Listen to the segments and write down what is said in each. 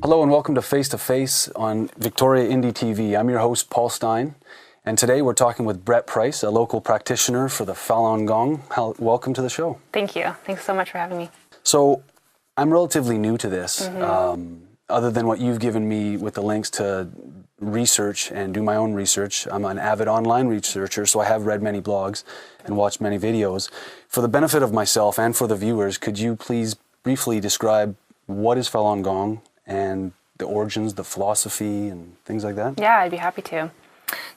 Hello and welcome to Face on Victoria Indie TV. I'm your host, Paul Stein, and today we're talking with Brett Price, a local practitioner for the Falungon. Welcome to the show. Thank you. Thanks so much for having me. So, I'm relatively new to this, other than what you've given me with the links to research and do my own research. I'm an avid online researcher, so I have read many blogs and watched many videos. For the benefit of myself and for the viewers, could you please briefly describe what is Falungon and the origins, the philosophy, and things like that? Yeah, I'd be happy to.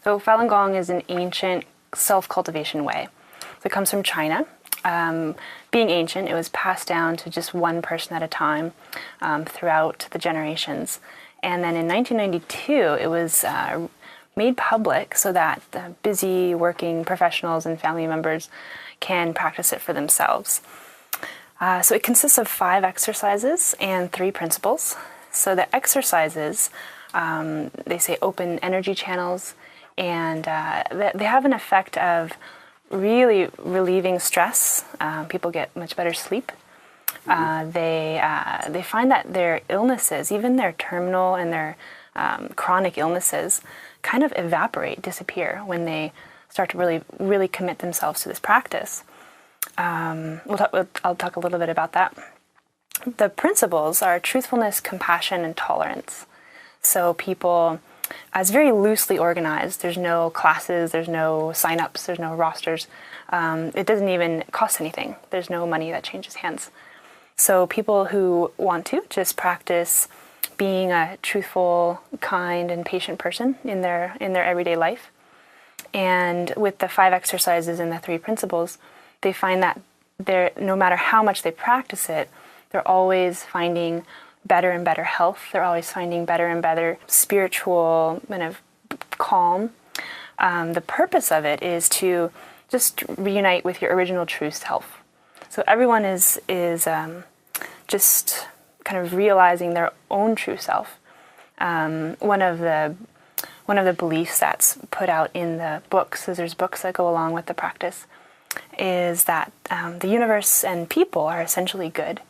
So Falun is an ancient self-cultivation way. So it comes from China. Being ancient, it was passed down to just one person at a time throughout the generations. And then in 1992, it was made public so that the busy working professionals and family members can practice it for themselves. So it consists of 5 exercises and 3 principles. So the exercises, they say open energy channels, and they have an effect of really relieving stress. People get much better sleep. They find that their illnesses, even their terminal and their chronic illnesses, kind of evaporate, disappear when they start to really commit themselves to this practice. I'll talk a little bit about that. The principles are truthfulness, compassion, and tolerance. So it's very loosely organized. There's no classes, there's no sign-ups, there's no rosters. It doesn't even cost anything. There's no money that changes hands. So people who want to just practice being a truthful, kind, and patient person in their everyday life. And with the 5 exercises and the 3 principles, they find that no matter how much they practice it, they're always finding better and better health. They're always finding better and better spiritual kind of calm. The purpose of it is to just reunite with your original true self. So everyone is just kind of realizing their own true self. One of the beliefs that's put out in the books, so there's books that go along with the practice, is that the universe and people are essentially good.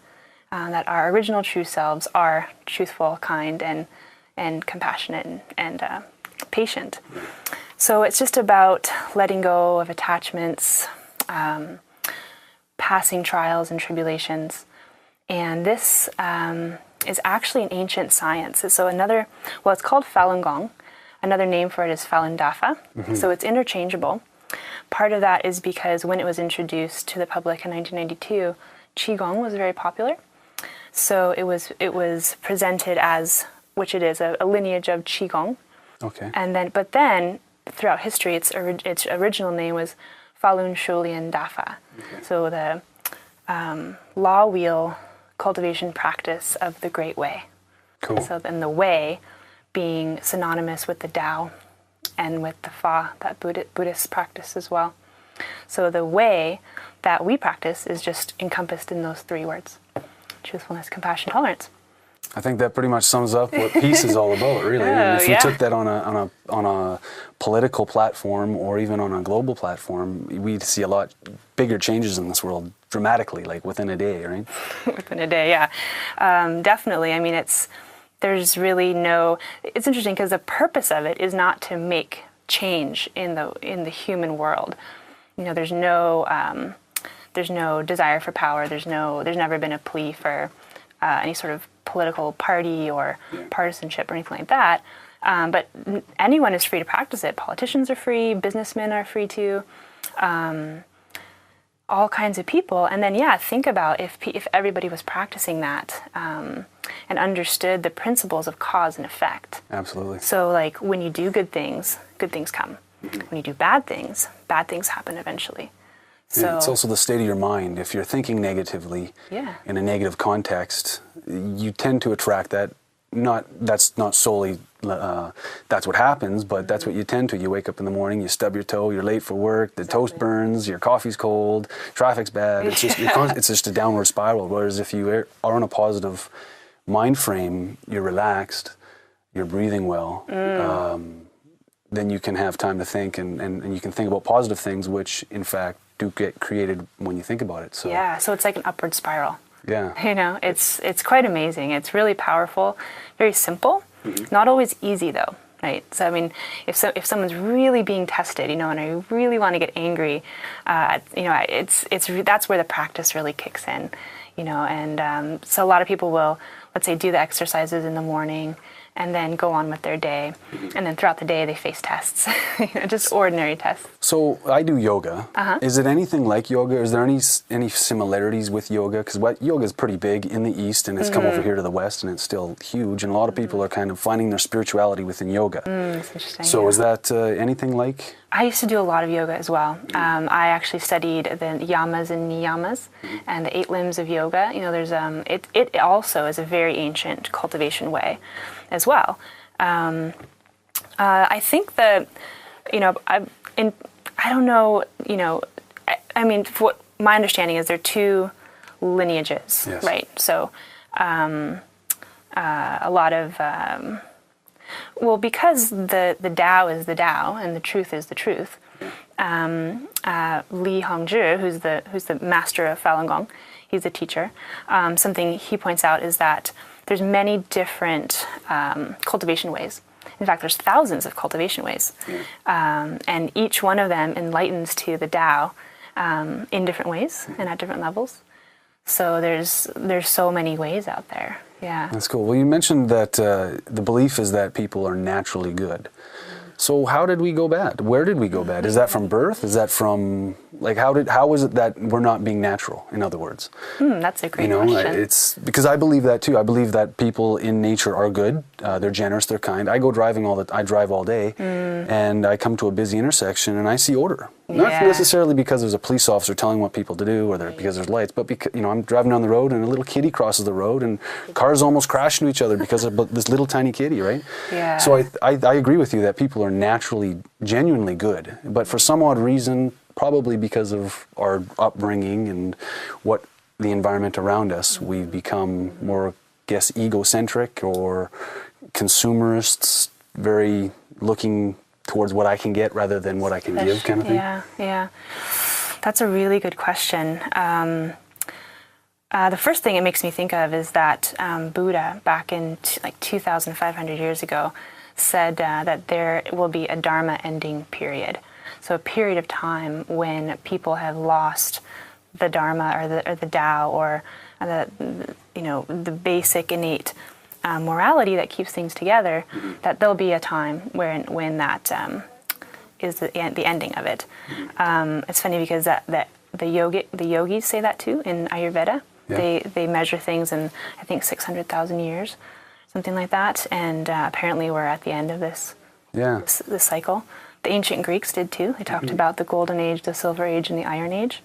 That our original true selves are truthful, kind, and compassionate and patient. So it's just about letting go of attachments, passing trials and tribulations. And this is actually an ancient science. So it's called Falun. Another name for it is Falun Dafa. So it's interchangeable. Part of that is because when it was introduced to the public in 1992, Qigong was very popular. So it was presented as, which it is, a lineage of Qigong. Okay. But then throughout history, its original name was Falun Shulian Dafa. Okay. So the law wheel cultivation practice of the Great Way. Cool. So then the way being synonymous with the Tao and with the Fa, that Buddhist practice as well. So the way that we practice is just encompassed in those 3 words. Truthfulness, compassion, tolerance. I think that pretty much sums up what peace is all about, really. And if you took that on a political platform or even on a global platform, we'd see a lot bigger changes in this world dramatically, like within a day, right? Within a day, yeah. Definitely. I mean, it's interesting because the purpose of it is not to make change in the human world. You know, there's no desire for power. There's never been a plea for any sort of political party or partisanship or anything like that. But anyone is free to practice it. Politicians are free. Businessmen are free to. All kinds of people. And then, think about if everybody was practicing that and understood the principles of cause and effect. Absolutely. So, like, when you do good things come. When you do bad things happen eventually. So it's also the state of your mind. If you're thinking negatively in a negative context, you tend to attract that. That's not solely that's what happens, but that's what you tend to. You wake up in the morning, you stub your toe, you're late for work, the toast burns, your coffee's cold, traffic's bad. It's just it's just a downward spiral. Whereas if you are on a positive mind frame, you're relaxed, you're breathing well. Then you can have time to think, and you can think about positive things, which in fact do get created when you think about it. So so it's like an upward spiral. Yeah. You know, it's quite amazing. It's really powerful, very simple, not always easy though, right? So I mean, if someone's really being tested, you know, and I really want to get angry, you know, that's where the practice really kicks in, you know, and so a lot of people will, let's say, do the exercises in the morning and then go on with their day, and then throughout the day they face tests, you know, just ordinary tests. So I do yoga. Is it anything like yoga? Is there any similarities with yoga? Because yoga is pretty big in the East, and it's come over here to the West, and it's still huge. And a lot of people are kind of finding their spirituality within yoga. That's interesting. So yeah. Is that anything like? I used to do a lot of yoga as well. I actually studied the yamas and niyamas and the 8 limbs of yoga. You know, there's it also is a very ancient cultivation way as well. I think that, you know, I don't know, you know, I mean, what my understanding is there are 2 lineages, yes. right? So a lot of well, because the Tao is the Tao and the truth is the truth. Li Hongzhi, who's the master of Falungon, he's the teacher. Something he points out is that there's many different cultivation ways. In fact, there's thousands of cultivation ways, and each one of them enlightens to the Tao in different ways and at different levels. So there's so many ways out there. Yeah. That's cool. Well, you mentioned that the belief is that people are naturally good. So how did we go bad? Where did we go bad? Is that from birth? Is that from, like, how is it that we're not being natural, in other words? That's a great question. It's because I believe that too. I believe that people in nature are good. They're generous, they're kind. I drive all day, and I come to a busy intersection and I see order. Not necessarily because there's a police officer telling what people to do or because there's lights, but because, you know, I'm driving down the road and a little kitty crosses the road and cars almost crash into each other because of this little tiny kitty, right? Yeah. So I agree with you that people are naturally, genuinely good, but for some odd reason, probably because of our upbringing and what the environment around us, we've become more, I guess, egocentric or consumerists, very looking towards what I can get rather than what I can give, kind of thing? Yeah. That's a really good question. The first thing it makes me think of is that Buddha, back in like 2,500 years ago, said that there will be a Dharma ending period. So a period of time when people have lost the Dharma or the Tao or the basic innate morality that keeps things together, that there'll be a time when that is the ending of it. It's funny because the yogis say that too in Ayurveda. Yeah. They measure things in, I think, 600,000 years, something like that, and apparently we're at the end of this cycle. The ancient Greeks did too. They talked about the Golden Age, the Silver Age, and the Iron Age.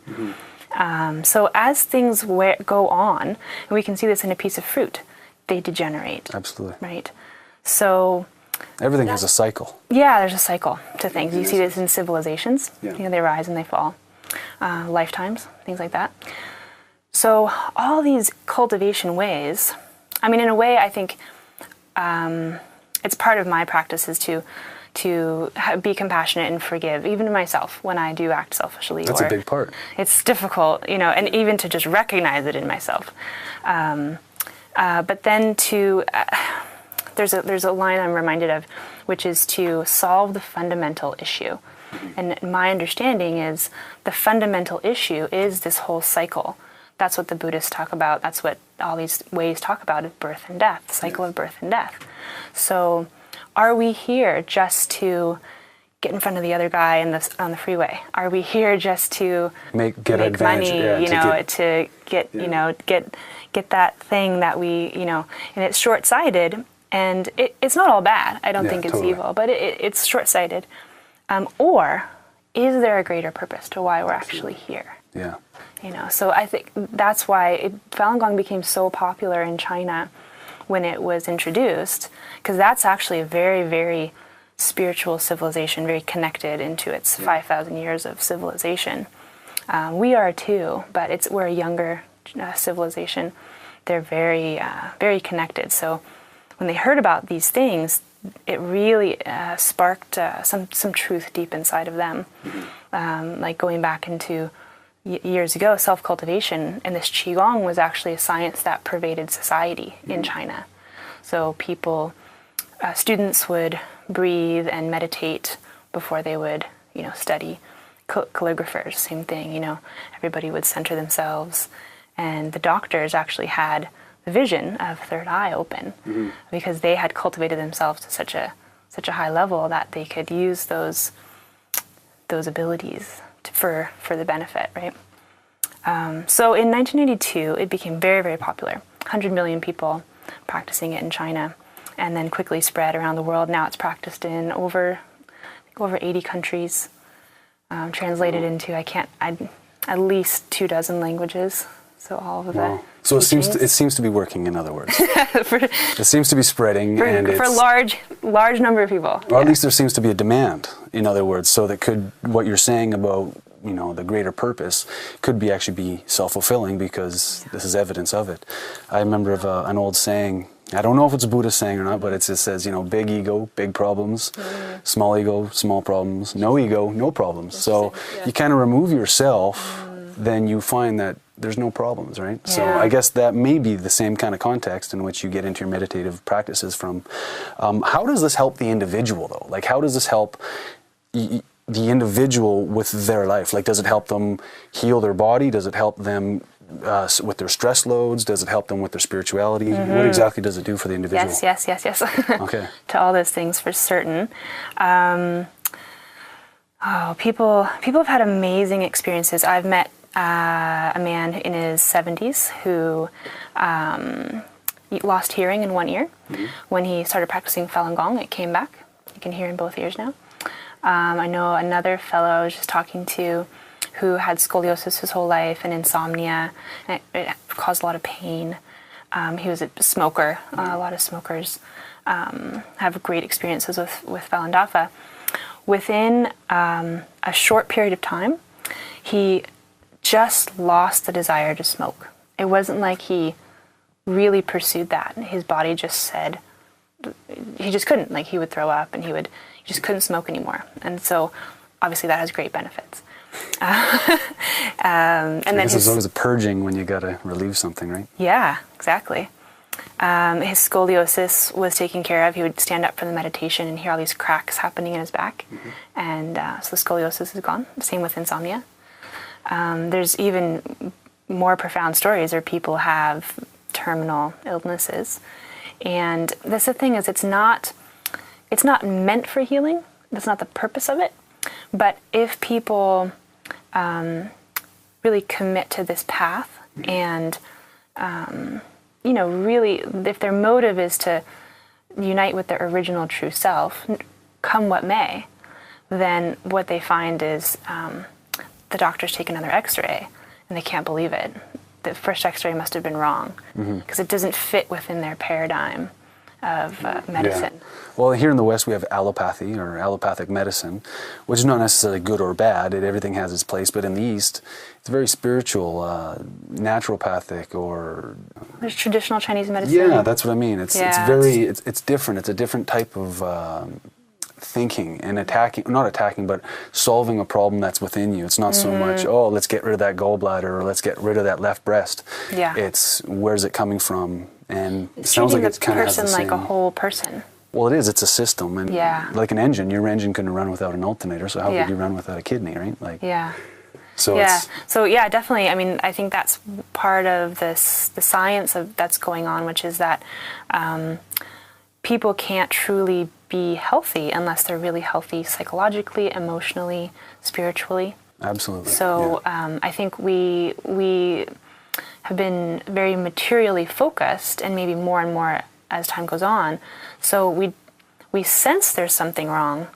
So as things go on, and we can see this in a piece of fruit, they degenerate. Absolutely. Right. So everything has a cycle. Yeah, there's a cycle to things. You see this in civilizations. Yeah. You know, they rise and they fall. Lifetimes, things like that. So all these cultivation ways, I mean, in a way, I think it's part of my practice is to be compassionate and forgive, even myself when I do act selfishly. That's a big part. It's difficult, you know, and even to just recognize it in myself. But then there's a line I'm reminded of, which is to solve the fundamental issue. And my understanding is the fundamental issue is this whole cycle. That's what the Buddhists talk about. That's what all these ways talk about, of birth and death, the cycle of birth and death. So are we here just to get in front of the other guy on the freeway? Are we here just to make money, to get that thing that we, and it's short-sighted, and it's not all bad. I don't think it's evil, but it's short-sighted. Or is there a greater purpose to why we're actually here? Yeah. So I think that's why Falun Gong became so popular in China when it was introduced, because that's actually a very, very spiritual civilization, very connected into its 5,000 years of civilization. We are too, but we're a younger civilization. They're very, very connected. So when they heard about these things, it really sparked some truth deep inside of them, like going back into years ago, self-cultivation and this Qigong was actually a science that pervaded society in China. So people, students would breathe and meditate before they would, study. Calligraphers, same thing, everybody would center themselves. And the doctors actually had the vision of third eye open because they had cultivated themselves to such a high level that they could use those abilities for the benefit, right? So in 1982, it became very, very popular. 100 million people practicing it in China, and then quickly spread around the world. Now it's practiced in over 80 countries, translated into at least 24 languages. So all of that. So it seems to be working. In other words, it seems to be spreading, for a large number of people. Or at least there seems to be a demand. In other words, so that what you're saying about the greater purpose could actually be self-fulfilling because this is evidence of it. I remember of an old saying. I don't know if it's a Buddhist saying or not, but it just says, big ego, big problems, small ego, small problems, no ego, no problems. So you kind of remove yourself, then you find that there's no problems, right? Yeah. So I guess that may be the same kind of context in which you get into your meditative practices from. How does this help the individual, though? Like, how does this help the individual with their life? Like, does it help them heal their body? Does it help them with their stress loads? Does it help them with their spirituality? What exactly does it do for the individual? Yes. Okay. To all those things for certain. People have had amazing experiences. I've met a man in his 70s who lost hearing in one ear. When he started practicing Falungon, it came back. You can hear in both ears now. I know another fellow I was just talking to who had scoliosis his whole life and insomnia, and it caused a lot of pain. He was a smoker. A lot of smokers have great experiences with Falun Dafa. Within a short period of time, he just lost the desire to smoke. It wasn't like he really pursued that. His body just said he just couldn't. Like, he would throw up and he just couldn't smoke anymore. And so obviously that has great benefits. And then there's always a purging when you got to relieve something, right? Yeah, exactly. His scoliosis was taken care of. He would stand up for the meditation and hear all these cracks happening in his back. And so the scoliosis is gone. Same with insomnia. There's even more profound stories where people have terminal illnesses. And that's the thing, is it's not meant for healing. That's not the purpose of it. But if people really commit to this path and really, if their motive is to unite with their original true self, come what may, then what they find is the doctors take another x-ray and they can't believe it. The first x-ray must have been wrong because it doesn't fit within their paradigm of medicine. Yeah. Well, here in the West we have allopathy, or allopathic medicine, which is not necessarily good or bad. Everything has its place. But in the East, it's very spiritual, naturopathic, or there's traditional Chinese medicine. Yeah, that's what I mean. It's different. It's a different type of thinking and not attacking, but solving a problem that's within you. It's not so much, let's get rid of that gallbladder or let's get rid of that left breast. Yeah. It's where's it coming from, and it's it sounds like it's kind of person like a whole person. Well, it is. It's a system, and like an engine, your engine couldn't run without an alternator. So how could you run without a kidney, right? Like So definitely. I mean, I think that's part of the science that's going on, which is that people can't truly be healthy unless they're really healthy psychologically, emotionally, spiritually. Absolutely. So I think we have been very materially focused, and maybe more and more as time goes on. So we sense there's something wrong.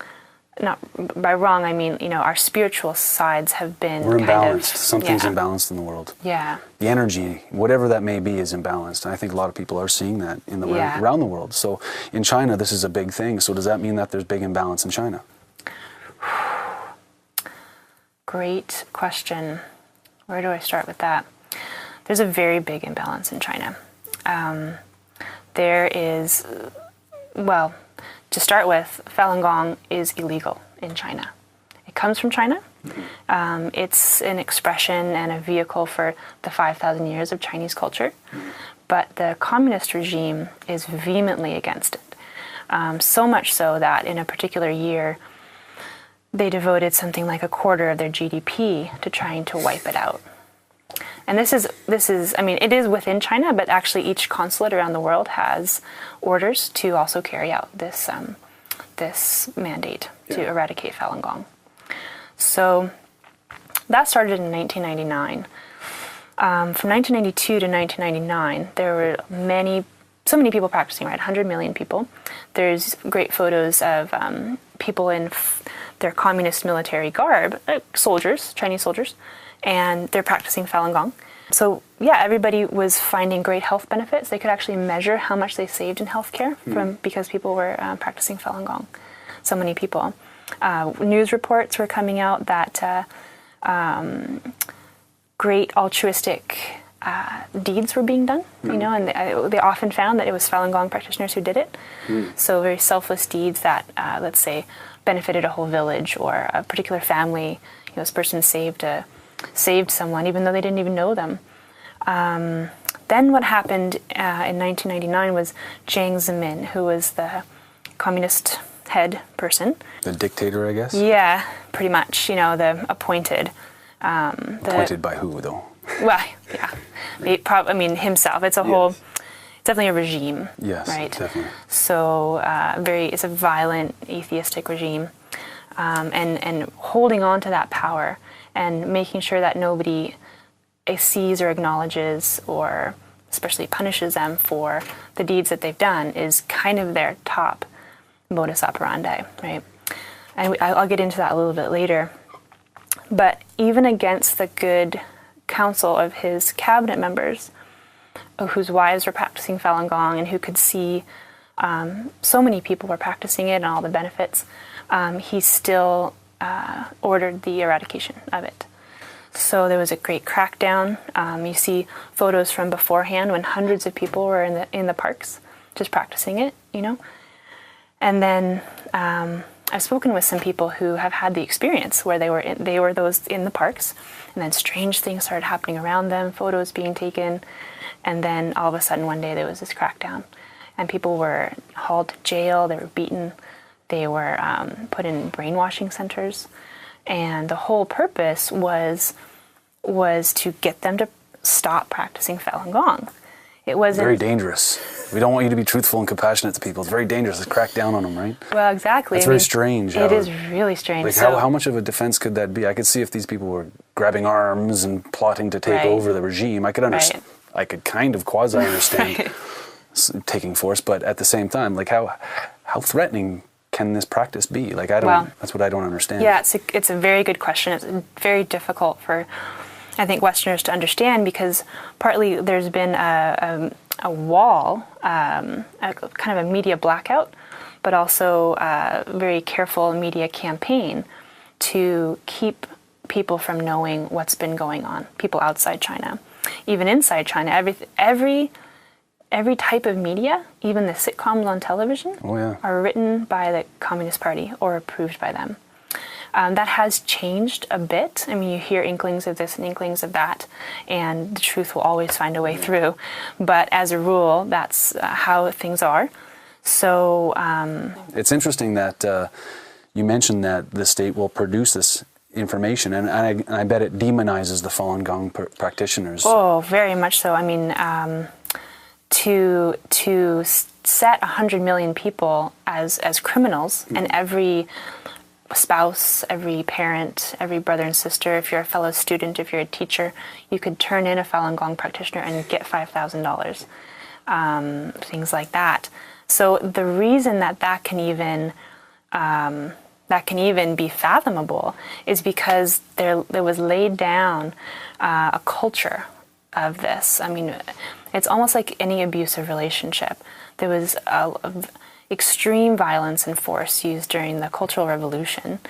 Not by wrong, I mean, our spiritual sides have been We're imbalanced. Something's imbalanced in the world. Yeah. The energy, whatever that may be, is imbalanced. And I think a lot of people are seeing that around the world. So in China, this is a big thing. So does that mean that there's big imbalance in China? Great question. Where do I start with that? There's a very big imbalance in China. There is, to start with, Falun Gong is illegal in China. comes from China. It's an expression and a vehicle for the 5,000 years of Chinese culture. But the communist regime is vehemently against it. So much so that in a particular year, they devoted something like a quarter of their GDP to trying to wipe it out. And this is, I mean, it is within China, but actually each consulate around the world has orders to also carry out this mandate to eradicate Falun Gong. So that started in 1999. From 1992 to 1999, there were so many people practicing, right? 100 million people. There's great photos of people in their communist military garb, soldiers, Chinese soldiers, and they're practicing Falun Gong. So yeah, everybody was finding great health benefits. They could actually measure how much they saved in healthcare because people were practicing Falun Gong. So many people. News reports were coming out that great altruistic deeds were being done, you know, and they often found that it was Falun Gong practitioners who did it. So very selfless deeds that, let's say, benefited a whole village or a particular family. You know, this person saved someone even though they didn't even know them. Then what happened in 1999 was Jiang Zemin, who was the communist head person. The dictator, I guess? Yeah, pretty much, you know, the appointed. Appointed by who, though? Well, yeah. I mean, himself. It's a whole, it's definitely a regime. Yes, right? definitely. So it's a violent, atheistic regime. And holding on to that power and making sure that nobody sees or acknowledges or especially punishes them for the deeds that they've done is kind of their top modus operandi, right? And I'll get into that a little bit later. But even against the good counsel of his cabinet members, whose wives were practicing Falun Gong and who could see so many people were practicing it and all the benefits, he still ordered the eradication of it. So there was a great crackdown. You see photos from beforehand when hundreds of people were in the parks just practicing it, you know. And then I've spoken with some people who have had the experience where they were those in the parks, and then strange things started happening around them, photos being taken, and then all of a sudden one day there was this crackdown, and people were hauled to jail, they were beaten, they were put in brainwashing centers, and the whole purpose was to get them to stop practicing Falun Gong. It wasn't very dangerous. We don't want you to be truthful and compassionate to people. It's very dangerous to crack down on them, right? Well, exactly. It's very strange. It is really strange. Like how much of a defense could that be? I could see if these people were grabbing arms and plotting to take over the regime. I could understand. I could kind of quasi understand taking force, but at the same time, like how threatening can this practice be? Like that's what I don't understand. Yeah, it's a very good question. It's very difficult for, I think, Westerners to understand because partly there's been a wall, kind of a media blackout, but also a very careful media campaign to keep people from knowing what's been going on, people outside China. Even inside China, every type of media, even the sitcoms on television, are written by the Communist Party or approved by them. That has changed a bit. I mean, you hear inklings of this and inklings of that, and the truth will always find a way through. But as a rule, that's how things are. So it's interesting that you mentioned that the state will produce this information, and I bet it demonizes the Falun Gong practitioners. Oh, very much so. I mean, to set 100 million people as criminals, and every spouse, every parent, every brother and sister, if you're a fellow student, if you're a teacher, you could turn in a Falun Gong practitioner and get $5,000, things like that. So the reason that can even be fathomable is because there was laid down a culture of this. I mean, it's almost like any abusive relationship. There was extreme violence and force used during the Cultural Revolution.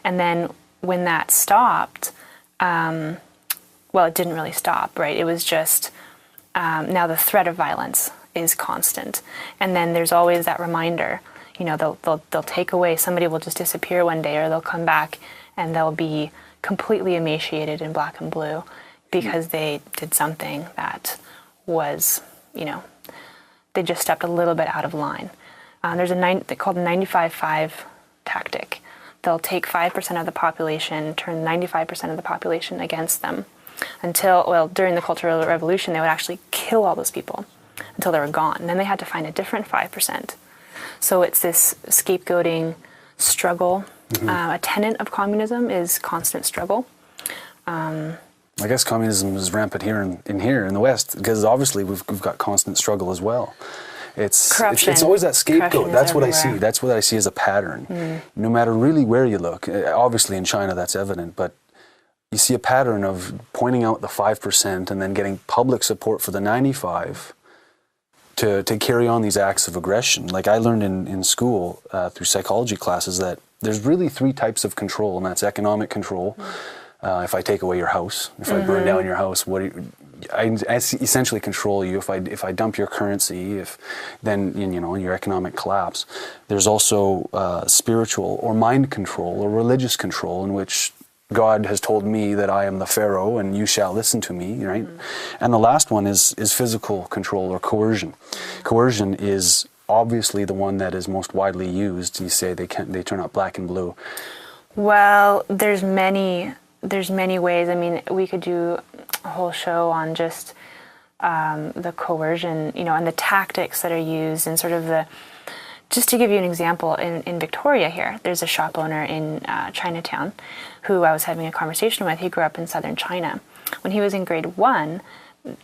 And then when that stopped, well, it didn't really stop, right? It was just, now the threat of violence is constant. And then there's always that reminder, you know, they'll take away, somebody will just disappear one day, or they'll come back and they'll be completely emaciated in black and blue because they did something that was, they just stepped a little bit out of line. There's they call the 95-5 tactic. They'll take 5% of the population, turn 95% of the population against them during the Cultural Revolution, they would actually kill all those people until they were gone. And then they had to find a different 5%. So it's this scapegoating struggle. A tenet of communism is constant struggle. I guess communism is rampant here in the West, because obviously we've got constant struggle as well. It's always that scapegoat. That's what I see. That's what I see as a pattern. No matter really where you look. Obviously in China that's evident, but you see a pattern of pointing out the 5% and then getting public support for the 95 to carry on these acts of aggression. Like I learned in school through psychology classes that there's really 3 types of control, and that's economic control. If I take away your house, if I burn down your house, I essentially control you. If I dump your currency, then your economic collapse. There's also spiritual or mind control or religious control, in which God has told me that I am the Pharaoh and you shall listen to me, right? And the last one is physical control or coercion. Coercion is obviously the one that is most widely used. You say they turn out black and blue. Well, there's many ways. I mean, we could do a whole show on just the coercion, and the tactics that are used, and sort of just to give you an example, in Victoria here, there's a shop owner in Chinatown who I was having a conversation with. He grew up in southern China. When he was in grade 1,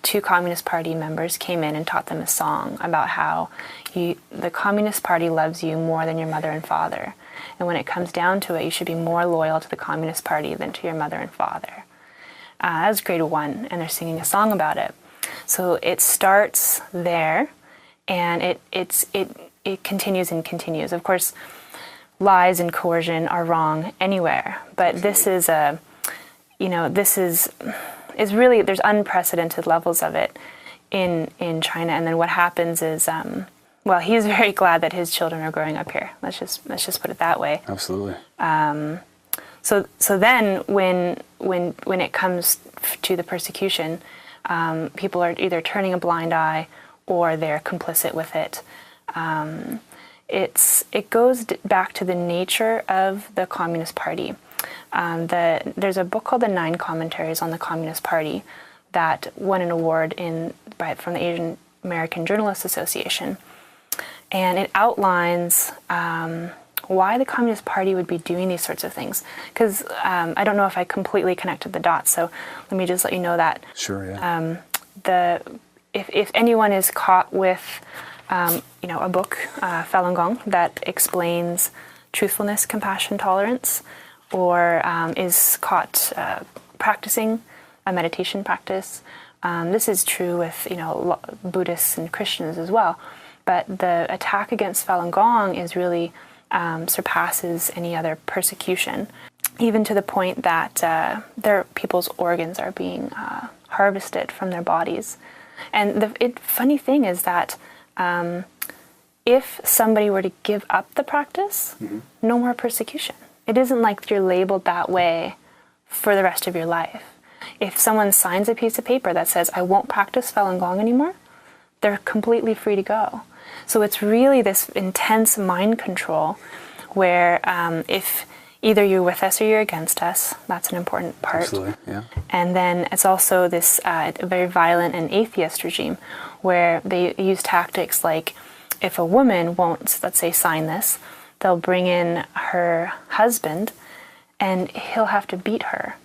2 Communist Party members came in and taught them a song about how the Communist Party loves you more than your mother and father. And when it comes down to it, you should be more loyal to the Communist Party than to your mother and father. That was grade 1, and they're singing a song about it. So it starts there, and it continues and continues. Of course, lies and coercion are wrong anywhere, but this is is really, there's unprecedented levels of it in China. And then what happens is, he's very glad that his children are growing up here. Let's just put it that way. Absolutely. So then when it comes to the persecution, people are either turning a blind eye or they're complicit with it. It goes back to the nature of the Communist Party. There's a book called The 9 Commentaries on the Communist Party that won an award from the Asian American Journalists Association. And it outlines why the Communist Party would be doing these sorts of things. Because I don't know if I completely connected the dots, so let me just let you know that. Sure, yeah. If anyone is caught with a book, Falunьгун, that explains truthfulness, compassion, tolerance, or is caught practicing a meditation practice. This is true with Buddhists and Christians as well. But the attack against Falunьгун is really surpasses any other persecution, even to the point that their people's organs are being harvested from their bodies. And the funny thing is that if somebody were to give up the practice, no more persecution. It isn't like you're labeled that way for the rest of your life. If someone signs a piece of paper that says, I won't practice Falunьгун anymore, they're completely free to go. So it's really this intense mind control where if either you're with us or you're against us, that's an important part. Absolutely, yeah. And then it's also this very violent and atheist regime where they use tactics like if a woman won't, let's say, sign this, they'll bring in her husband and he'll have to beat her.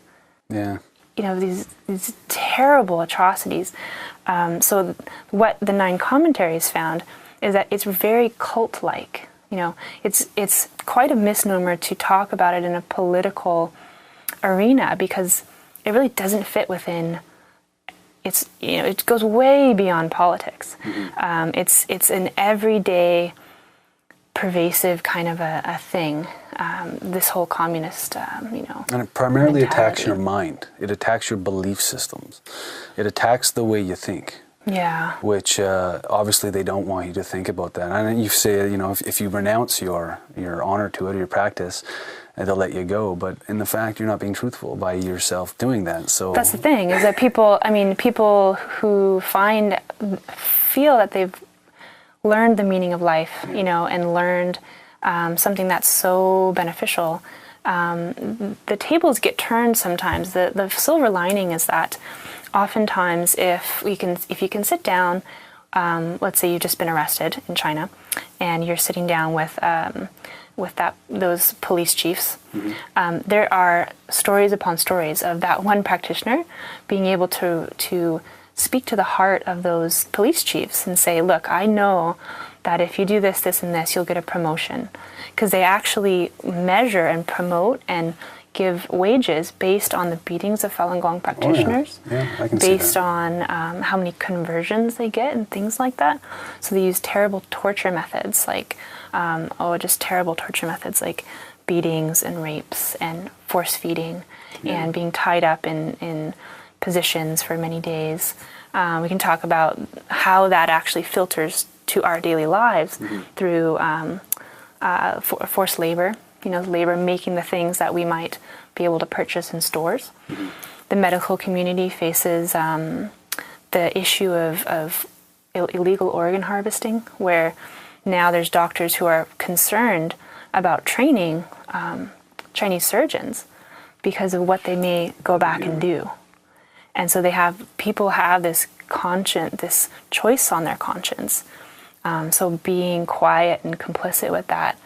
Yeah. These terrible atrocities. So what the 9 Commentaries found is that it's very cult-like. It's quite a misnomer to talk about it in a political arena because it really doesn't fit within. It goes way beyond politics. It's an everyday, pervasive kind of a thing. This whole communist, And it primarily mentality. attacks your mind. It attacks your belief systems. It attacks the way you think. which obviously they don't want you to think about that. And you say, you know, if you renounce your honor to it or your practice, they'll let you go. But in the fact, you're not being truthful by yourself doing that. So that's the thing, is that people who feel that they've learned the meaning of life, you know, and learned something that's so beneficial, the tables get turned sometimes. The silver lining is that oftentimes if you can sit down, let's say you've just been arrested in China, and you're sitting down with those police chiefs, there are stories upon stories of that one practitioner being able to speak to the heart of those police chiefs and say, look, I know that if you do this, this, and this, you'll get a promotion. Because they actually measure and promote and give wages based on the beatings of Falun Gong practitioners, I can based see that. on how many conversions they get and things like that. So they use terrible torture methods like, terrible torture methods like beatings and rapes and force feeding and being tied up in positions for many days. We can talk about how that actually filters to our daily lives through forced labor, you know, labor making the things that we might be able to purchase in stores. The medical community faces the issue of illegal organ harvesting, where now there's doctors who are concerned about training Chinese surgeons because of what they may go back and do. And so people have this conscience, this choice on their conscience. So being quiet and complicit with that,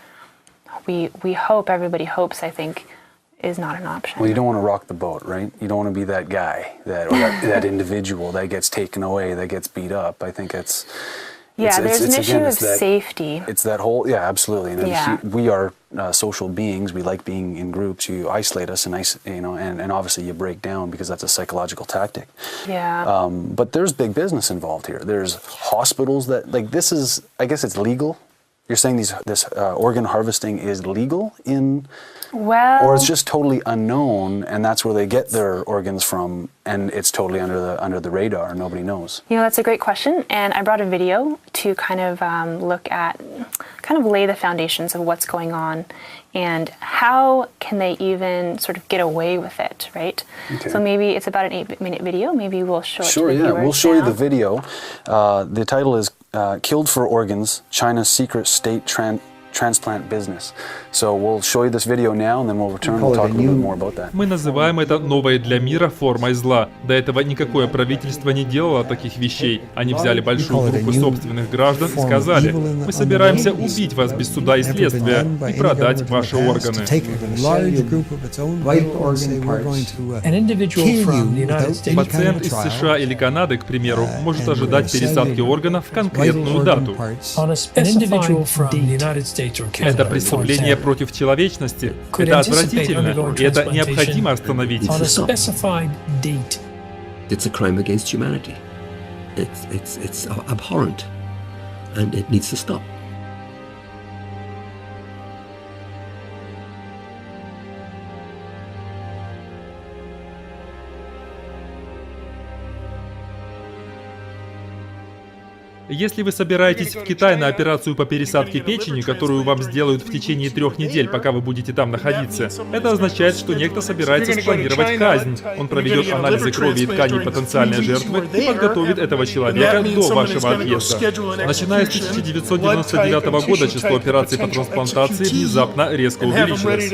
we hope, everybody hopes, I think, is not an option. Well, you don't want to rock the boat, right? You don't want to be that guy, that individual that gets taken away, that gets beat up. I think it's there's an issue of safety. It's that whole, absolutely. And we are social beings. We like being in groups. You isolate us, and obviously you break down because that's a psychological tactic. Yeah. But there's big business involved here. There's hospitals that, like, this is, I guess it's legal. You're saying this organ harvesting is legal or it's just totally unknown, and that's where they get their organs from, and it's totally under the radar. Nobody knows. You know, that's a great question, and I brought a video to kind of lay the foundations of what's going on, and how can they even sort of get away with it, right? Okay. So maybe it's about an 8-minute video. Maybe we'll show it to the viewers. We'll show you the video. The title is Killed for Organs, China's Secret State Transplant Business. So we'll show you this video now, and then we'll return and talk a little bit more about that. Мы называем это новой для мира формой зла. До этого никакое правительство не делало таких вещей. Они взяли большую группу собственных граждан и сказали: мы собираемся убить вас без суда и следствия и продать ваши органы. Пациент из США или Канады, к примеру, может ожидать пересадки органов в конкретную дату. Это преступление против человечности. Это отвратительно, и это необходимо остановить. It's a crime against humanity. It's abhorrent, and it needs to stop. Если вы собираетесь в Китай на операцию по пересадке печени, которую вам сделают в течение 3 недель, пока вы будете там находиться, это означает, что некто собирается спланировать казнь. Он проведет анализы крови и тканей потенциальной жертвы и подготовит этого человека до вашего отъезда. Начиная с 1999 года число операций по трансплантации внезапно резко увеличилось.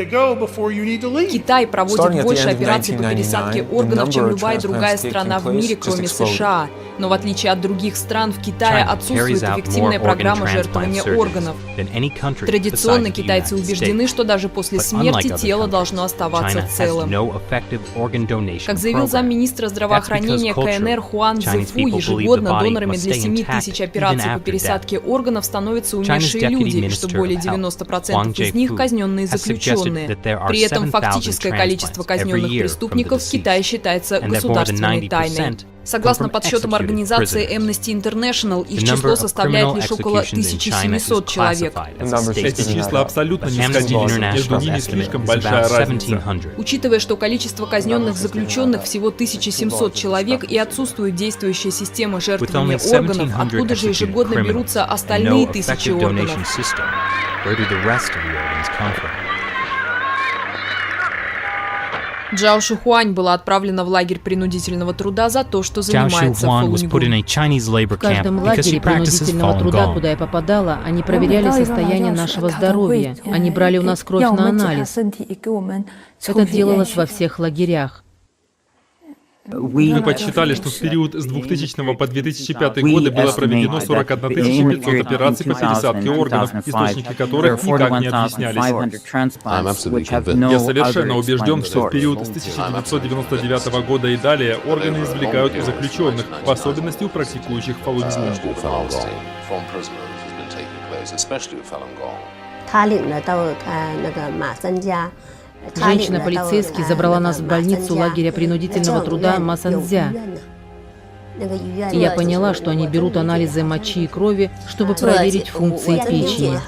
Китай проводит больше операций по пересадке органов, чем любая другая страна в мире, кроме США. Но в отличие от других стран, в Китае отсутствует эффективная программа жертвования органов. Традиционно китайцы убеждены, что даже после смерти тело должно оставаться целым. Как заявил замминистра здравоохранения КНР Хуан Цзефу, ежегодно донорами для 7000 операций по пересадке органов становятся умершие люди, что более 90% из них казненные заключенные. При этом фактическое количество казненных преступников в Китае считается государственной тайной. Согласно подсчетам организации Amnesty International, их число составляет лишь около 1700 человек. Эти числа абсолютно несходились, между ними слишком большая разница. Учитывая, что количество казненных заключенных всего 1700 человек и отсутствует действующая система жертвования органов, откуда же ежегодно берутся остальные тысячи органов? Джао Шихуань была отправлена в лагерь принудительного труда за то, что занимается Фалуньгун. В каждом лагере принудительного труда, куда я попадала, они проверяли состояние нашего здоровья. Они брали у нас кровь на анализ. Это делалось во всех лагерях. Мы подсчитали, что в период с 2000 по 2005 годы было проведено 41 500 операций по пересадке органов, источники которых никак не объяснялись. Я совершенно убежден, что в период с 1999 года и далее органы извлекают у заключенных, в особенности у практикующих Фалуньгун. Женщина-полицейский забрала нас в больницу лагеря принудительного труда Масанцзя. И я поняла, что они берут анализы мочи и крови, чтобы проверить функции печени.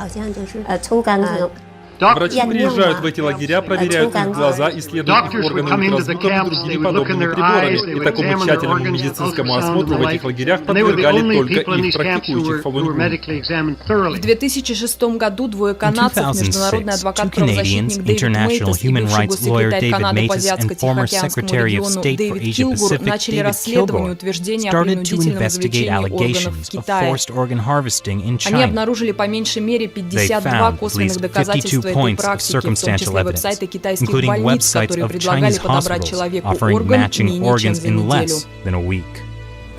Врачи приезжают в эти лагеря, проверяют их глаза, исследуют их органы ультразвуком и другими подобными приборами. И такому тщательному медицинскому осмотру в этих лагерях подвергали только их практикующих Фалуньгун. В 2006 году двое канадцев, международный адвокат-правозащитник Дэвид Мейтес и бывший госсекретарь Канады по Азиатско-Тихоокеанскому региону Дэвид Килгур начали расследование утверждения о принудительном извлечении органов в Китае. Они обнаружили по меньшей мере 52 косвенных доказательства этой практики, в том числе веб-сайты китайских больниц, которые предлагали подобрать человеку орган менее чем за неделю.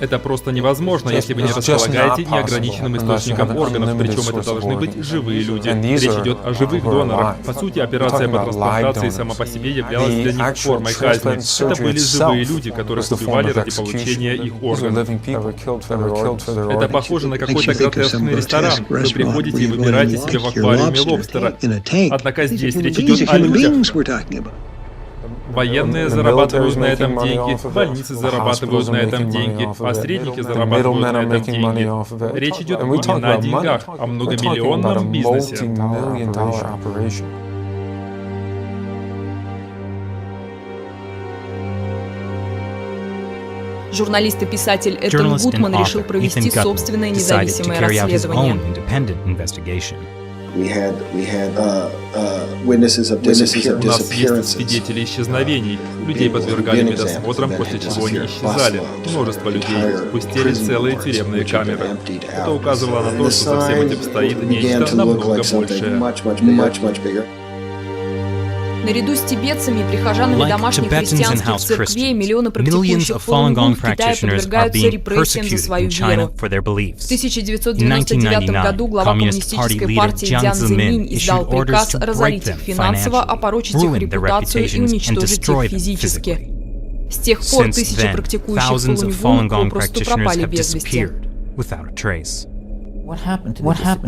Это просто невозможно, если вы не располагаете неограниченным источником органов, причем это должны быть живые люди. Речь идет о живых донорах. По сути, операция по трансплантации сама по себе являлась для них формой казни. Это были живые люди, которых убивали ради получения их органов. Это похоже на какой-то гротескный ресторан. Вы приходите и выбираете себе в аквариуме лобстера. Однако здесь речь идет о людях. Военные зарабатывают на этом деньги, больницы зарабатывают на этом деньги, посредники зарабатывают на этом деньги. Речь идет именно о деньгах, о многомиллионном бизнесе. Журналист и писатель Этан Гутман решил провести собственное независимое расследование. У нас есть свидетели исчезновений. Людей подвергали медосмотрам, после чего они исчезали. Множество людей пустили целые тюремные камеры. Это указывало на то, что за всем этим стоит нечто намного большее. Наряду с тибетцами и прихожанами домашних христианских церквей миллионы практикующих Фалуньгун в Китае подвергаются репрессиям за свою веру. В 1999 году глава коммунистической партии Дзян Цзэминь издал приказ разорить их финансово, опорочить их репутацию и уничтожить их физически. С тех пор тысячи практикующих Фалуньгун попросту пропали без вести.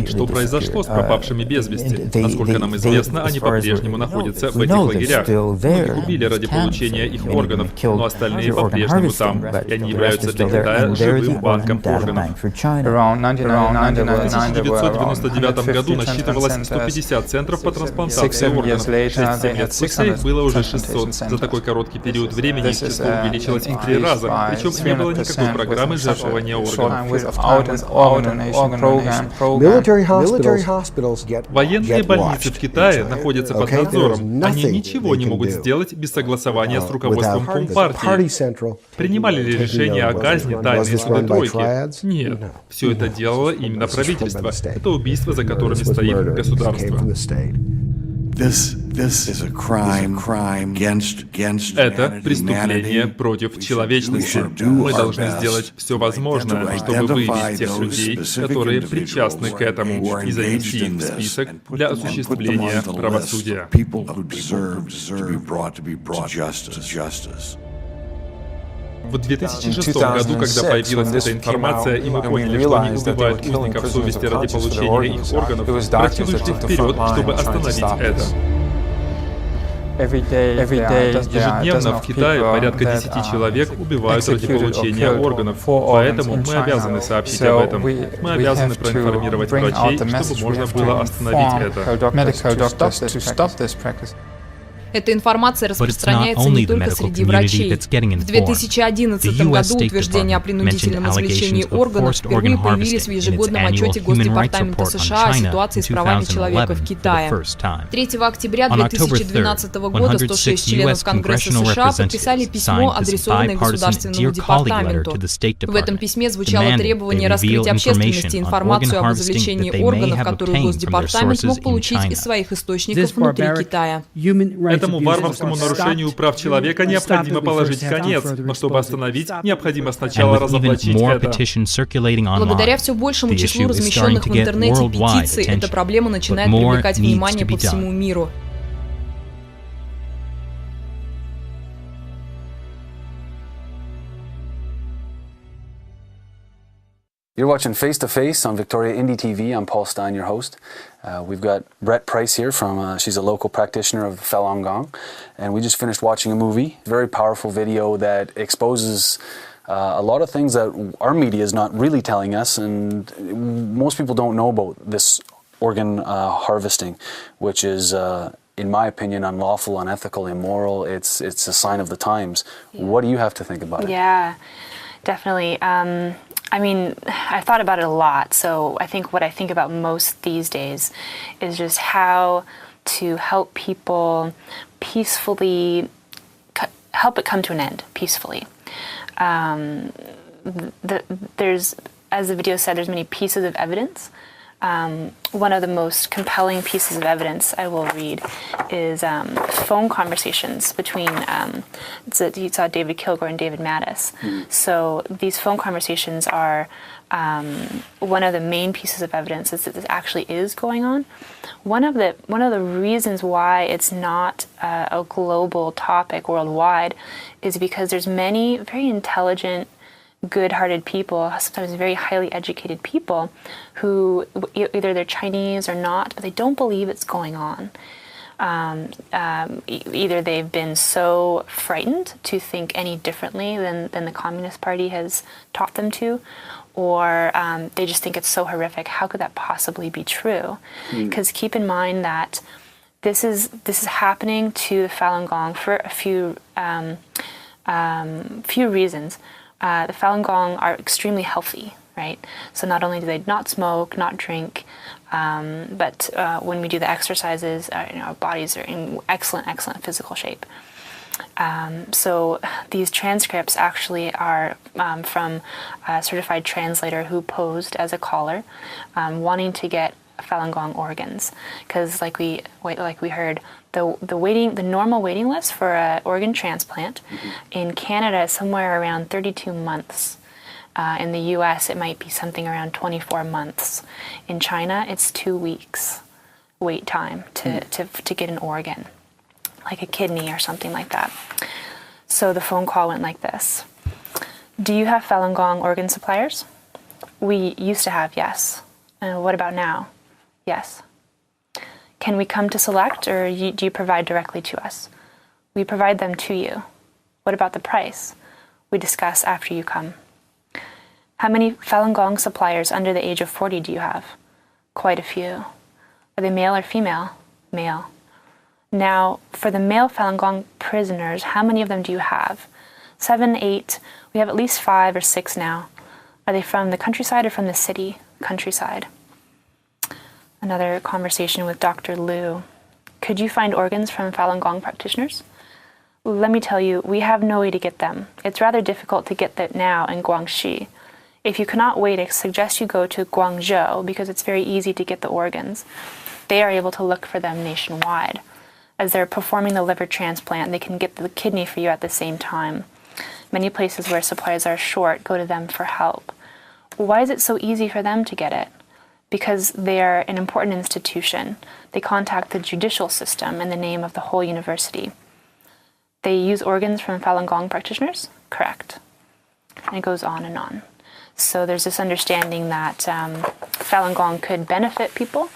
Что произошло с пропавшими без вести? Насколько нам известно, они по-прежнему находятся в этих лагерях. Их убили ради получения их органов, но остальные по-прежнему там, и они являются для Китая живым банком органов. В 1999 году насчитывалось 150 центров по трансплантации органов. 6-7 лет спустя их было уже 600. За такой короткий период времени их число увеличилось в 3 раза, причем не было никакой программы жертвования органов. Военные больницы в Китае находятся под надзором. Они ничего не могут сделать без согласования с руководством компартии. Принимали ли решения о казни тайные судотройки? Нет. Все это делало именно правительство. Это убийство, за которыми стоит государство. Это преступление против человечности. Мы должны сделать все возможное, чтобы выявить тех людей, которые причастны к этому, и занести их в список для осуществления правосудия. В 2006 году, когда появилась эта информация, и мы поняли, что они убивают узников совести ради получения их органов, практики вышли вперед, чтобы остановить это. Ежедневно в Китае порядка 10 человек убивают ради получения органов, поэтому мы обязаны сообщить об этом. Мы обязаны проинформировать врачей, чтобы можно было остановить это. Эта информация распространяется не только среди врачей. В 2011 году утверждения о принудительном извлечении органов впервые появились в ежегодном отчете Госдепартамента США о ситуации с правами человека в Китае. 3 октября 2012 года 106 членов Конгресса США подписали письмо, адресованное Государственному департаменту. В этом письме звучало требование раскрыть общественности информацию об извлечении органов, которую Госдепартамент мог получить из своих источников внутри Китая. Этому варварскому нарушению прав человека необходимо положить конец, но чтобы остановить, необходимо сначала разоблачить это. Благодаря все большему числу размещенных в интернете петиций, эта проблема начинает привлекать внимание по всему миру. You're watching Face to Face on Victoria Indie TV. I'm Paul Stein, your host. We've got Brett Price here from, she's a local practitioner of Falungon. And we just finished watching a movie, very powerful video that exposes a lot of things that our media is not really telling us. And most people don't know about this organ harvesting, which is, in my opinion, unlawful, unethical, immoral. It's a sign of the times. Yeah. What do you have to think about it? Yeah, definitely. I mean, I thought about it a lot, so I think what I think about most these days is just how to help people peacefully, help it come to an end peacefully. There's, as the video said, there's many pieces of evidence. One of the most compelling pieces of evidence I will read is phone conversations between, you saw David Kilgore and David Mattis. So these phone conversations are one of the main pieces of evidence is that this actually is going on. One of the reasons why it's not a global topic worldwide is because there's many very intelligent, good-hearted people, sometimes very highly educated people, who either they're Chinese or not, but they don't believe it's going on. Either they've been so frightened to think any differently than the Communist Party has taught them to, or they just think it's so horrific. How could that possibly be true? Because keep in mind that this is happening to the Falun Gong for a few reasons. The Falun Gong are extremely healthy, right? So not only do they not smoke, not drink, but when we do the exercises, our bodies are in excellent physical shape. So these transcripts actually are from a certified translator who posed as a caller, wanting to get Falun Gong organs, because like we heard, the normal waiting list for an organ transplant in Canada is somewhere around 32 months. In the U.S., it might be something around 24 months. In China, it's 2 weeks wait time to get an organ, like a kidney or something like that. So the phone call went like this. Do you have Falun Gong organ suppliers? We used to have, yes. What about now? Yes. Can we come to select, or do you provide directly to us? We provide them to you. What about the price? We discuss after you come. How many Falun Gong suppliers under the age of 40 do you have? Quite a few. Are they male or female? Male. Now, for the male Falun Gong prisoners, how many of them do you have? 7, 8. We have at least 5 or 6 now. Are they from the countryside or from the city? Countryside. Another conversation with Dr. Liu. Could you find organs from Falun Gong practitioners? Let me tell you, we have no way to get them. It's rather difficult to get that now in Guangxi. If you cannot wait, I suggest you go to Guangzhou because it's very easy to get the organs. They are able to look for them nationwide. As they're performing the liver transplant, they can get the kidney for you at the same time. Many places where supplies are short go to them for help. Why is it so easy for them to get it? Because they are an important institution. They contact the judicial system in the name of the whole university. They use organs from Falun Gong practitioners? Correct. And it goes on and on. So there's this understanding that Falun Gong could benefit people,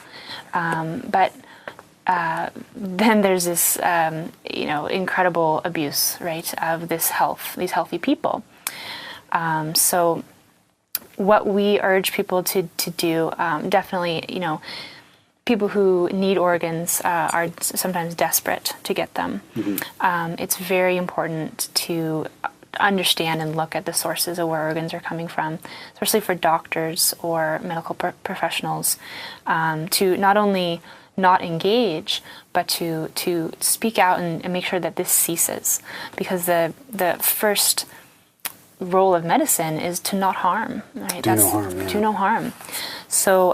but then there's this, incredible abuse, right, of these healthy people. So what we urge people to do, definitely, people who need organs are sometimes desperate to get them. It's very important to understand and look at the sources of where organs are coming from, especially for doctors or medical professionals, to not only not engage, but to speak out and make sure that this ceases. Because the first role of medicine is to not harm, right? Do no harm, yeah. Do no harm. So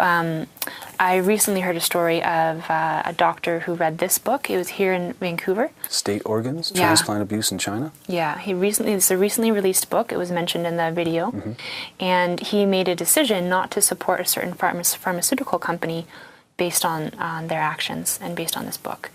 I recently heard a story of a doctor who read this book. It was here in Vancouver. State organs, transplant abuse in China? Yeah, it's a recently released book. It was mentioned in the video. And he made a decision not to support a certain pharmaceutical company based on their actions and based on this book.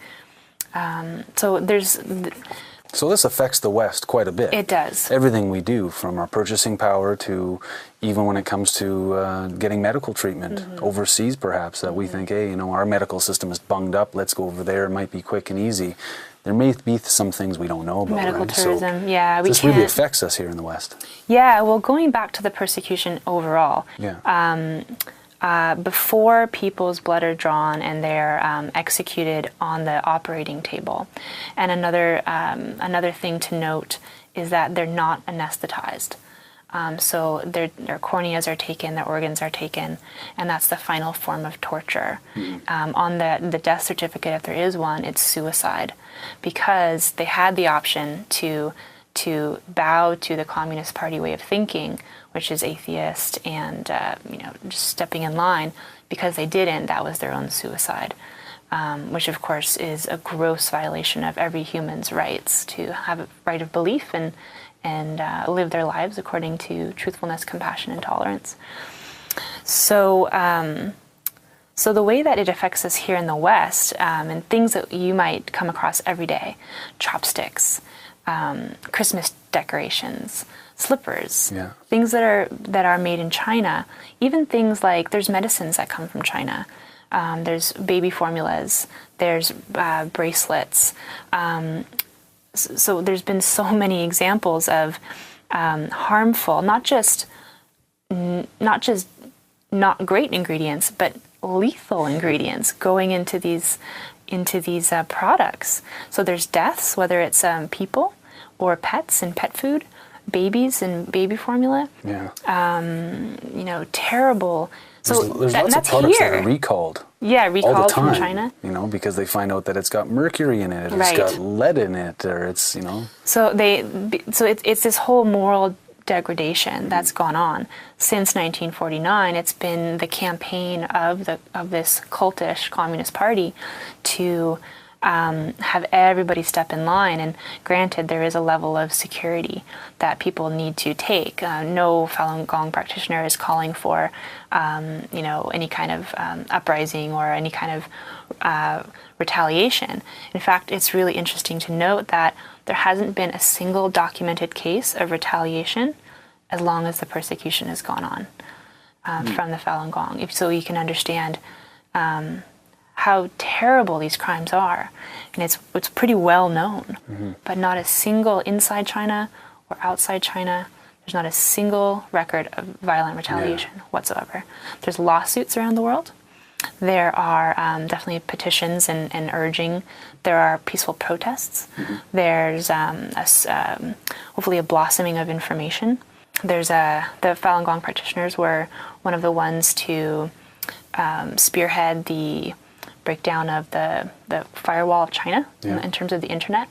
So this affects the West quite a bit. It does. Everything we do, from our purchasing power to even when it comes to getting medical treatment overseas, perhaps, that we think, hey, our medical system is bunged up, let's go over there, it might be quick and easy. There may be some things we don't know about, medical right? tourism, so this really affects us here in the West. Yeah, well, going back to the persecution overall, before people's blood are drawn and they're executed on the operating table. And another thing to note is that they're not anesthetized. So their corneas are taken, their organs are taken, and that's the final form of torture. On the death certificate, if there is one, it's suicide, because they had the option to bow to the Communist Party way of thinking, which is atheist and just stepping in line. Because they didn't, that was their own suicide, which of course is a gross violation of every human's rights to have a right of belief and live their lives according to truthfulness, compassion, and tolerance. So the way that it affects us here in the West, and things that you might come across every day, chopsticks, Christmas decorations, slippers, things that are made in China, even things like there's medicines that come from China. There's baby formulas, there's bracelets. So there's been so many examples of harmful, not just not great ingredients, but lethal ingredients going into these products. So there's deaths, whether it's people or pets and pet food, babies and baby formula. Terrible. So there's lots of products that are recalled. Yeah, recalled all the time, from China. Because they find out that it's got mercury in it, or it's got lead in it, or it's So it's this whole moral degradation that's gone on since 1949. It's been the campaign of this cultish Communist Party to have everybody step in line. And granted, there is a level of security that people need to take. No Falun Gong practitioner is calling for, any kind of uprising or any kind of retaliation. In fact, it's really interesting to note that there hasn't been a single documented case of retaliation as long as the persecution has gone on from the Falun Gong. So you can understand how terrible these crimes are. And it's pretty well known. But not a single inside China or outside China, there's not a single record of violent retaliation whatsoever. There's lawsuits around the world. There are definitely petitions and urging. There are peaceful protests. There's hopefully a blossoming of information. There's the Falun Gong practitioners were one of the ones to spearhead the breakdown of the firewall of China in terms of the internet.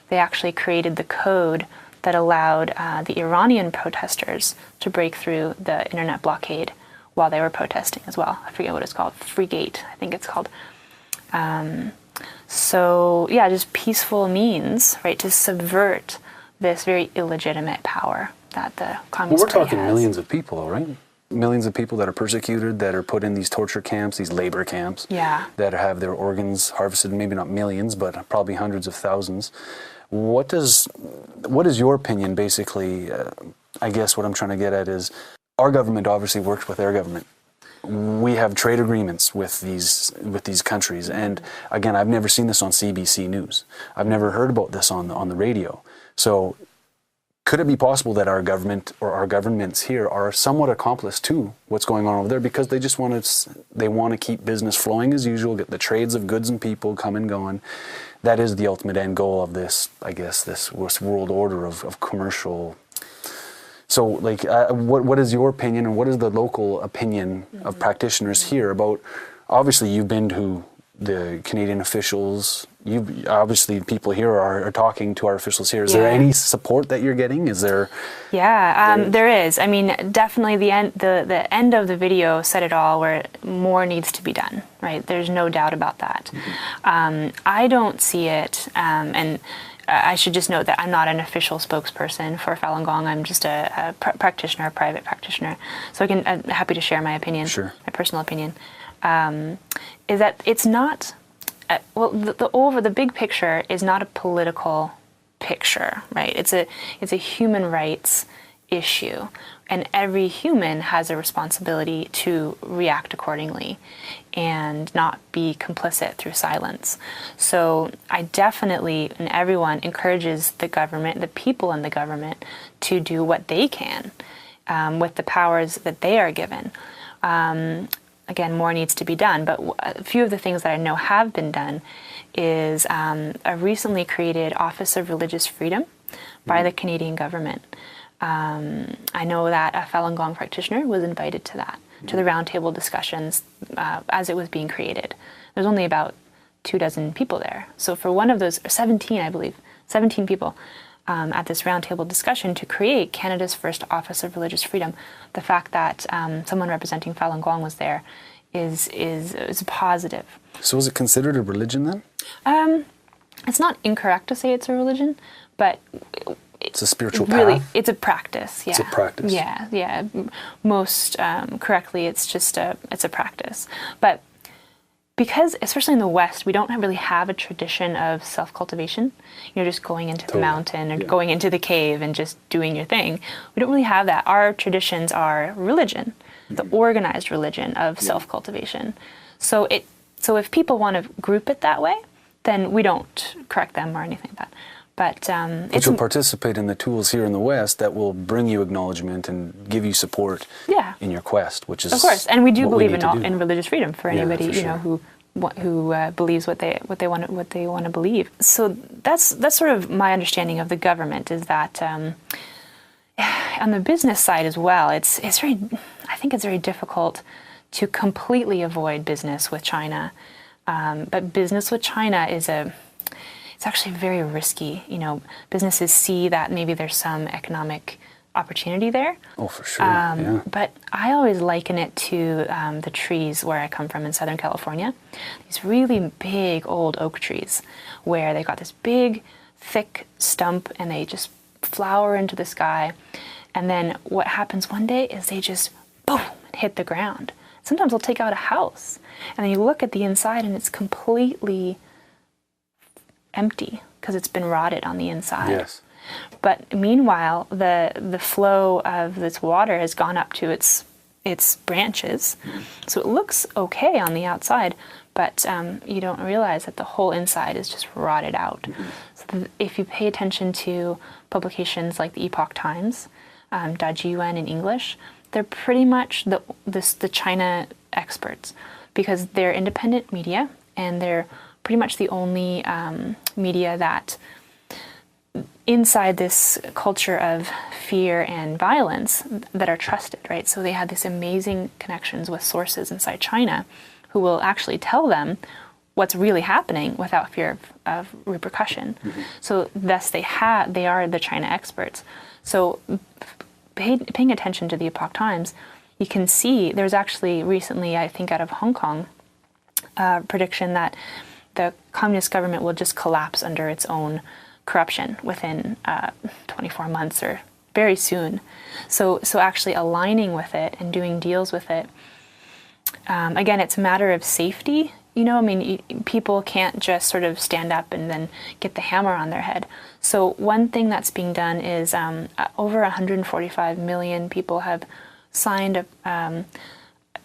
They actually created the code that allowed the Iranian protesters to break through the internet blockade while they were protesting as well. I forget what it's called, Free Gate, I think it's called. Just peaceful means, right, to subvert this very illegitimate power that the Communist Party has. We're talking millions of people, right? Millions of people that are persecuted, that are put in these torture camps, these labor camps, that have their organs harvested, maybe not millions, but probably hundreds of thousands. What is your opinion, basically? I guess what I'm trying to get at is, our government obviously works with their government. we have trade agreements with these countries, and again, I've never seen this on CBC News. I've never heard about this on the radio. So, could it be possible that our government or our governments here are somewhat accomplice to what's going on over there because they just want to keep business flowing as usual, get the trades of goods and people come and going. That is the ultimate end goal of this, I guess, this world order of commercial. So, like, what is your opinion, and what is the local opinion of practitioners here about? Obviously, you've been to the Canadian officials. Obviously, people here are talking to our officials here. Is there any support that you're getting? Is there? Yeah, there is. I mean, definitely the end of the video said it all, where more needs to be done, right? There's no doubt about that. I don't see it, and I should just note that I'm not an official spokesperson for Falun Gong. I'm just a practitioner, a private practitioner. So I'm happy to share my opinion, my personal opinion. Is that it's not, the big picture is not a political picture, right? It's a human rights issue, and every human has a responsibility to react accordingly and not be complicit through silence. So I definitely, and everyone encourages the government, the people in the government, to do what they can with the powers that they are given. Again, more needs to be done, but a few of the things that I know have been done is a recently created Office of Religious Freedom by the Canadian government. I know that a Falun Gong practitioner was invited to that, to the roundtable discussions as it was being created. There's only about 24 people there. So for one of those, 17, I believe, 17 people at this roundtable discussion to create Canada's first Office of Religious Freedom, the fact that someone representing Falun Gong was there is positive. So is it considered a religion then? It's not incorrect to say it's a religion, but it's a spiritual really, path? it's a practice, yeah. It's a practice. Yeah. Most correctly, it's just it's a practice. But because, especially in the West, we don't really have a tradition of self-cultivation, just going into the mountain or going into the cave and just doing your thing. We don't really have that. Our traditions are religion, the organized religion of self-cultivation. So if people want to group it that way, then we don't correct them or anything like that. But you'll participate in the tools here in the West that will bring you acknowledgement and give you support in your quest, which is, of course, and we do believe in religious freedom for anybody who believes what they want to believe. So that's sort of my understanding of the government, is that on the business side as well, I think it's very difficult to completely avoid business with China, but business with China it's actually very risky. Businesses see that maybe there's some economic opportunity there. Oh, for sure. But I always liken it to the trees where I come from in Southern California. These really big old oak trees where they've got this big, thick stump and they just flower into the sky. And then what happens one day is they just, boom, hit the ground. Sometimes they'll take out a house. And then you look at the inside and it's completely empty because it's been rotted on the inside. Yes. But meanwhile, the flow of this water has gone up to its branches, so it looks okay on the outside, but you don't realize that the whole inside is just rotted out. So if you pay attention to publications like the Epoch Times, Dajiuan in English, they're pretty much the China experts, because they're independent media and they're pretty much the only media that inside this culture of fear and violence that are trusted, right? So they have these amazing connections with sources inside China who will actually tell them what's really happening without fear of repercussion. So thus they are the China experts. So paying attention to the Epoch Times, you can see there's actually recently, I think out of Hong Kong, prediction that the communist government will just collapse under its own corruption within 24 months or very soon. So actually aligning with it and doing deals with it, again, it's a matter of safety. People can't just sort of stand up and then get the hammer on their head. So one thing that's being done is over 145 million people have signed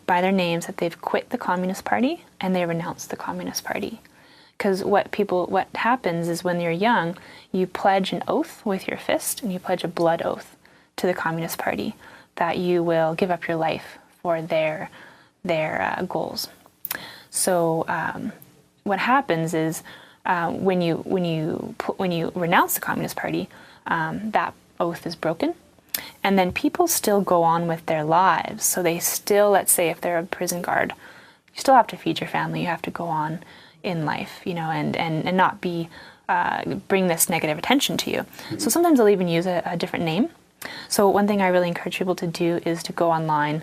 by their names that they've quit the Communist Party and they renounce the Communist Party. Because what happens is when you're young, you pledge an oath with your fist, and you pledge a blood oath to the Communist Party that you will give up your life for their goals. So what happens is when you renounce the Communist Party, that oath is broken. And then people still go on with their lives. So they still, let's say if they're a prison guard, you still have to feed your family, you have to go on in life, you know, and not be, bring this negative attention to you. So sometimes they'll even use a different name. So one thing I really encourage people to do is to go online.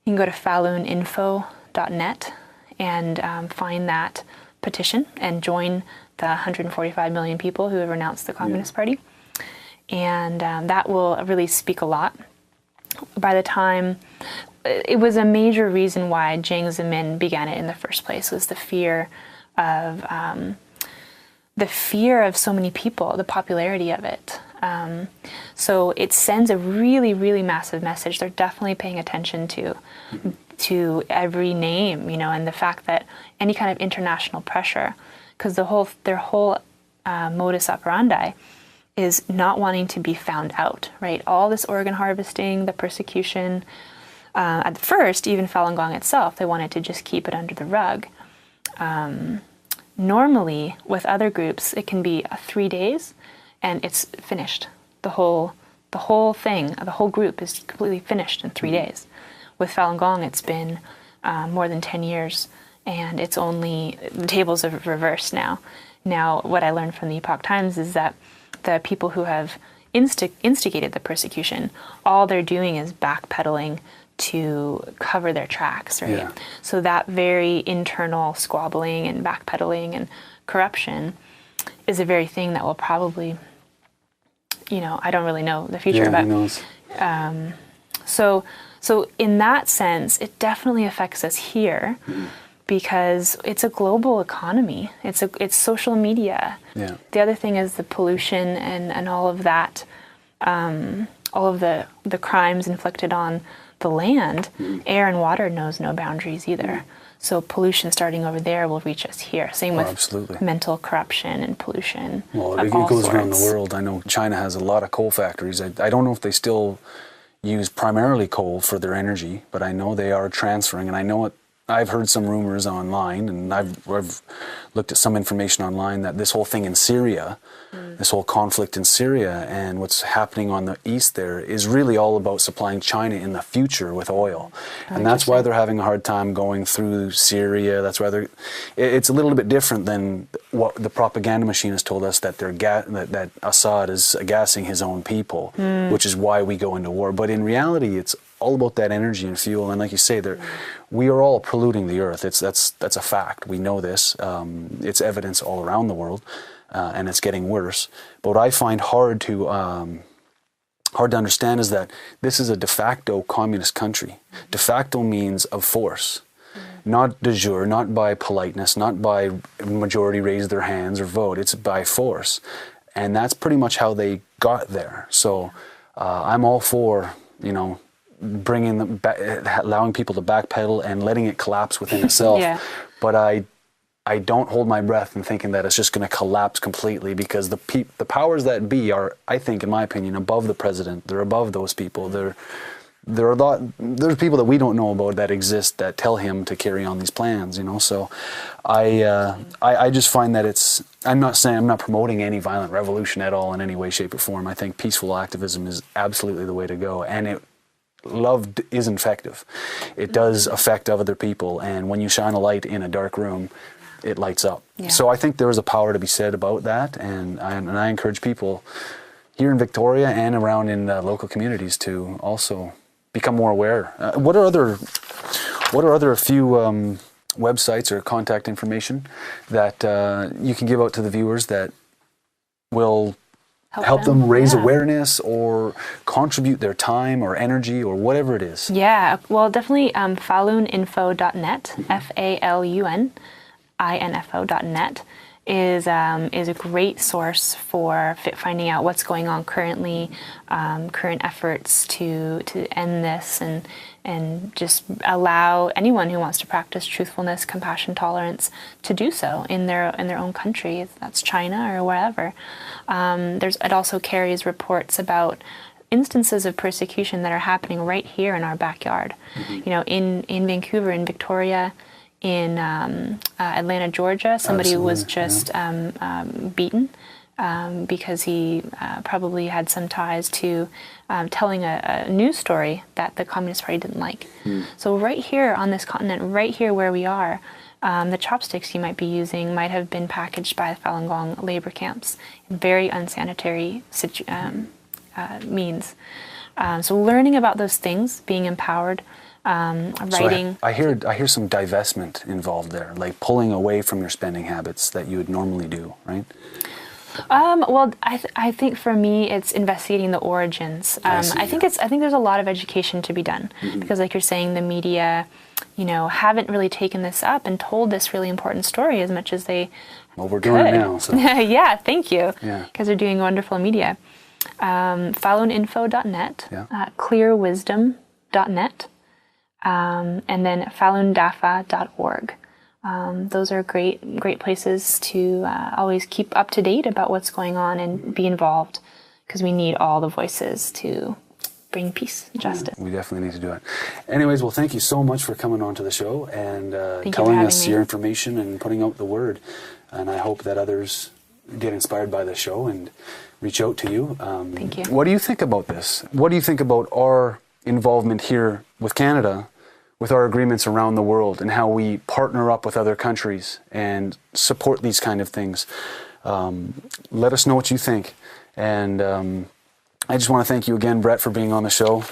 You can go to faluninfo.net and find that petition and join the 145 million people who have renounced the Communist Party. And that will really speak a lot. By the time, it was a major reason why Jiang Zemin began it in the first place, was the fear of so many people, the popularity of it. So it sends a really, really massive message. They're definitely paying attention to every name, you know, and the fact that any kind of international pressure, because their whole modus operandi is not wanting to be found out, right? All this organ harvesting, the persecution. At first, even Falun Gong itself, they wanted to just keep it under the rug. Normally, with other groups, it can be 3 days, and it's finished. The whole thing, the whole group is completely finished in 3 days. With Falun Gong, it's been more than 10 years, and it's only, the tables have reversed now. Now, what I learned from the Epoch Times is that the people who have instigated the persecution, all they're doing is backpedaling to cover their tracks, right? Yeah. So that very internal squabbling and backpedaling and corruption is a very thing that will probably, you know, I don't really know the future, but who knows? So in that sense, it definitely affects us here. Because it's a global economy. It's social media. Yeah. The other thing is the pollution and all of that, all of the crimes inflicted on the land. Air and water knows no boundaries either. So pollution starting over there will reach us here. Same with mental corruption and pollution. Well, it goes around the world. I know China has a lot of coal factories. I don't know if they still use primarily coal for their energy, but I know they are transferring, and I know I've heard some rumors online, and I've looked at some information online that this whole thing in Syria, this whole conflict in Syria and what's happening on the east there is really all about supplying China in the future with oil. And that's why they're having a hard time going through Syria. That's why it's a little bit different than what the propaganda machine has told us, that that Assad is gassing his own people, which is why we go into war. But in reality, it's all about that energy and fuel, and like you say, we are all polluting the earth. That's a fact. We know this. It's evidence all around the world, and it's getting worse. But what I find hard to understand is that this is a de facto communist country. De facto means of force, not de jure, not by politeness, not by majority raise their hands or vote. It's by force, and that's pretty much how they got there. So I'm all for, you know, bringing them back, allowing people to backpedal and letting it collapse within itself. But I don't hold my breath and thinking that it's just going to collapse completely, because the powers that be are, I think, in my opinion, above the president. They're above those people. There's people that we don't know about that exist that tell him to carry on these plans, you know. So I just find that I'm not promoting any violent revolution at all in any way, shape, or form. I think peaceful activism is absolutely the way to go, and love is effective. It does affect other people, and when you shine a light in a dark room, it lights up. So I think there is a power to be said about that, and I encourage people here in Victoria and around in local communities to also become more aware. What are other a few websites or contact information that you can give out to the viewers that will help them raise awareness or contribute their time or energy or whatever it is? Yeah, well, definitely faluninfo.net, FALUNINFO.net. is a great source for finding out what's going on currently, current efforts to end this, and just allow anyone who wants to practice truthfulness, compassion, tolerance to do so in their own country, if that's China or wherever. It also carries reports about instances of persecution that are happening right here in our backyard. You know, in Vancouver, in Victoria, in Atlanta, Georgia, somebody was just beaten because he probably had some ties to telling a news story that the Communist Party didn't like. So right here on this continent, right here where we are, the chopsticks you might be using might have been packaged by the Falun Gong labor camps in very unsanitary means. So learning about those things, being empowered, writing. So I hear some divestment involved there, like pulling away from your spending habits that you would normally do, right? Well, I think for me it's investigating the origins. I think there's a lot of education to be done because, like you're saying, the media, you know, haven't really taken this up and told this really important story as much as they. Well, we're doing it now. So. Yeah, thank you. Yeah. Because they're doing wonderful media. Faluninfo.net, clearwisdom.net, and then falundafa.org. Those are great places to always keep up to date about what's going on and be involved, because we need all the voices to bring peace and justice. We definitely need to do it. Anyways, well, thank you so much for coming on to the show and telling us your information and putting out the word. And I hope that others get inspired by the show and reach out to you. Thank you. What do you think about this? What do you think about our involvement here with Canada, with our agreements around the world, and how we partner up with other countries and support these kind of things? Let us know what you think. And I just want to thank you again, Brett, for being on the show.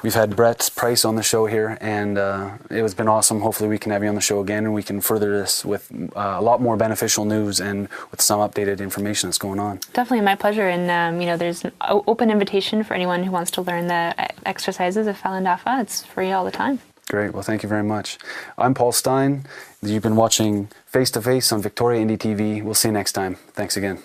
We've had Brett Price on the show here, and it has been awesome. Hopefully we can have you on the show again, and we can further this with a lot more beneficial news and with some updated information that's going on. Definitely, my pleasure. And you know, there's an open invitation for anyone who wants to learn the exercises of Falun Dafa. It's free all the time. Great. Well, thank you very much. I'm Paul Stein. You've been watching Face to Face on Victoria Indie TV. We'll see you next time. Thanks again.